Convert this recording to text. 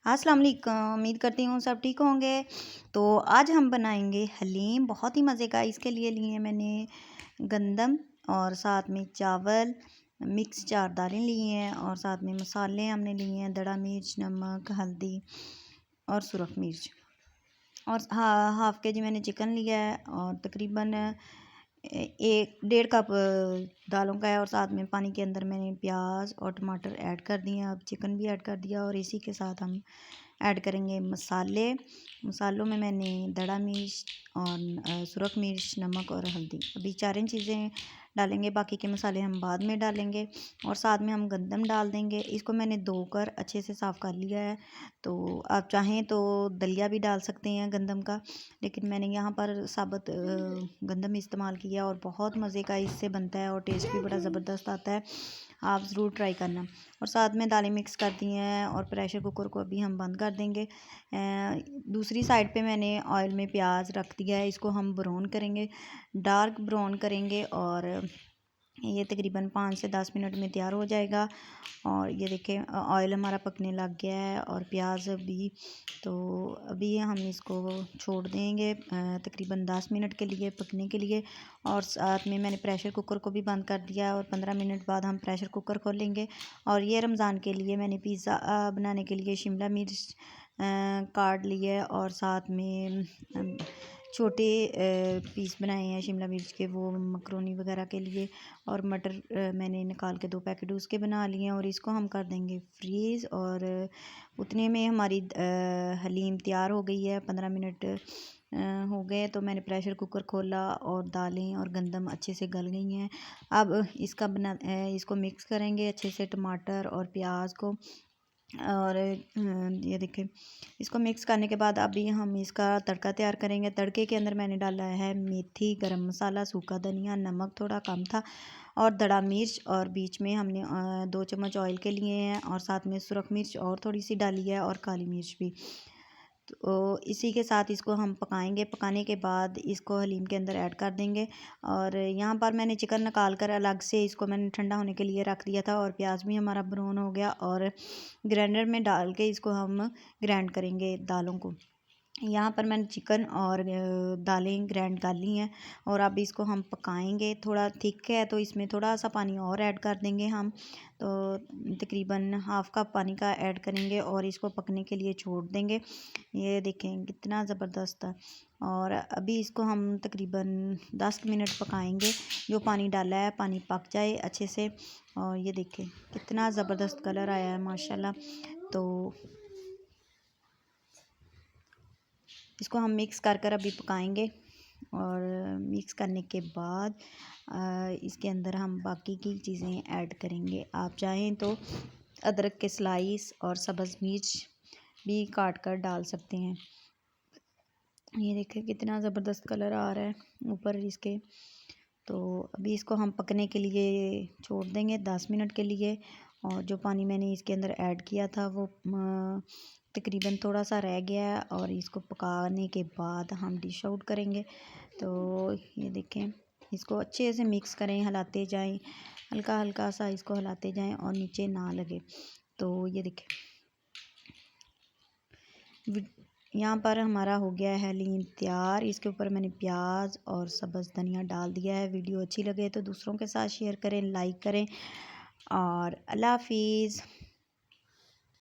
अस्सलाम वालेकुम। उम्मीद करती हूँ सब ठीक होंगे। तो आज हम बनाएंगे हलीम, बहुत ही मज़े का। इसके लिए लिए मैंने गंदम और साथ में चावल, मिक्स 4 दालें ली हैं और साथ में मसाले हमने लिए हैं दड़ा मिर्च, नमक, हल्दी और सुरख मिर्च। और हाफ़ के जी मैंने चिकन लिया है और तकरीबन 1 डेढ़ कप दालों का है। और साथ में पानी के अंदर मैंने प्याज और टमाटर ऐड कर दिए हैं। अब चिकन भी ऐड कर दिया और इसी के साथ हम ऐड करेंगे मसाले। मसालों में मैंने दड़ा मिर्च और सुरख मिर्च, नमक और हल्दी, अभी 4 चीज़ें डालेंगे। बाकी के मसाले हम बाद में डालेंगे। और साथ में हम गंदम डाल देंगे। इसको मैंने धोकर अच्छे से साफ़ कर लिया है। तो आप चाहें तो दलिया भी डाल सकते हैं गंदम का, लेकिन मैंने यहाँ पर साबुत गंदम इस्तेमाल किया और बहुत मज़े का इससे बनता है और टेस्ट भी बड़ा ज़बरदस्त आता है। आप ज़रूर ट्राई करना। और साथ में दालें मिक्स कर दी हैं और प्रेशर कुकर को अभी हम बंद कर देंगे। दूसरी साइड पे मैंने ऑयल में प्याज रख दिया है, इसको हम ब्राउन करेंगे, डार्क ब्राउन करेंगे। और ये तकरीबन 5 से 10 मिनट में तैयार हो जाएगा। और ये देखें ऑयल हमारा पकने लग गया है और प्याज भी। तो अभी हम इसको छोड़ देंगे तकरीबन 10 मिनट के लिए पकने के लिए। और साथ में मैंने प्रेशर कुकर को भी बंद कर दिया है और 15 मिनट बाद हम प्रेशर कुकर खोलेंगे। और ये रमज़ान के लिए मैंने पिज़्ज़ा बनाने के लिए शिमला मिर्च काट लिए और साथ में छोटे पीस बनाए हैं शिमला मिर्च के, वो मकरोनी वगैरह के लिए। और मटर मैंने निकाल के 2 पैकेट उसके बना लिए हैं और इसको हम कर देंगे फ्रीज़। और उतने में हमारी हलीम तैयार हो गई है। 15 मिनट हो गए तो मैंने प्रेशर कुकर खोला और दालें और गंदम अच्छे से गल गई हैं। अब इसको मिक्स करेंगे अच्छे से, टमाटर और प्याज को। और ये देखें, इसको मिक्स करने के बाद अभी हम इसका तड़का तैयार करेंगे। तड़के के अंदर मैंने डाला है मेथी, गरम मसाला, सूखा धनिया, नमक थोड़ा कम था और दड़ा मिर्च। और बीच में हमने 2 चम्मच ऑयल के लिए हैं और साथ में सुरख मिर्च और थोड़ी सी डाली है और काली मिर्च भी। तो इसी के साथ इसको हम पकाएंगे। पकाने के बाद इसको हलीम के अंदर ऐड कर देंगे। और यहाँ पर मैंने चिकन निकाल कर अलग से इसको मैंने ठंडा होने के लिए रख दिया था और प्याज भी हमारा ब्राउन हो गया। और ग्राइंडर में डाल के इसको हम ग्राइंड करेंगे दालों को। यहाँ पर मैंने चिकन और दालें ग्राइंड कर ली हैं और अब इसको हम पकाएंगे। थोड़ा थिक है तो इसमें थोड़ा सा पानी और ऐड कर देंगे हम। तो तकरीबन हाफ़ कप पानी का ऐड करेंगे और इसको पकने के लिए छोड़ देंगे। ये देखें कितना ज़बरदस्त है। और अभी इसको हम तकरीबन 10 मिनट पकाएंगे। जो पानी डाला है पानी पक जाए अच्छे से। और ये देखें कितना ज़बरदस्त कलर आया है माशाल्लाह। तो इसको हम मिक्स कर कर अभी पकाएंगे। और मिक्स करने के बाद इसके अंदर हम बाकी की चीज़ें ऐड करेंगे। आप चाहें तो अदरक के स्लाइस और सब्ज़ मिर्च भी काट कर डाल सकते हैं। ये देखें कितना ज़बरदस्त कलर आ रहा है ऊपर इसके। तो अभी इसको हम पकने के लिए छोड़ देंगे 10 मिनट के लिए। और जो पानी मैंने इसके अंदर ऐड किया था वो तकरीबन थोड़ा सा रह गया है और इसको पकाने के बाद हम डिश आउट करेंगे। तो ये देखें, इसको अच्छे से मिक्स करें, हिलाते जाएं, हल्का हल्का सा इसको हिलाते जाएं और नीचे ना लगे। तो ये देखें यहाँ पर हमारा हो गया है हलीम तैयार। इसके ऊपर मैंने प्याज और सब्ज़ धनिया डाल दिया है। वीडियो अच्छी लगे तो दूसरों के साथ शेयर करें, लाइक करें और अल्लाह हाफिज़।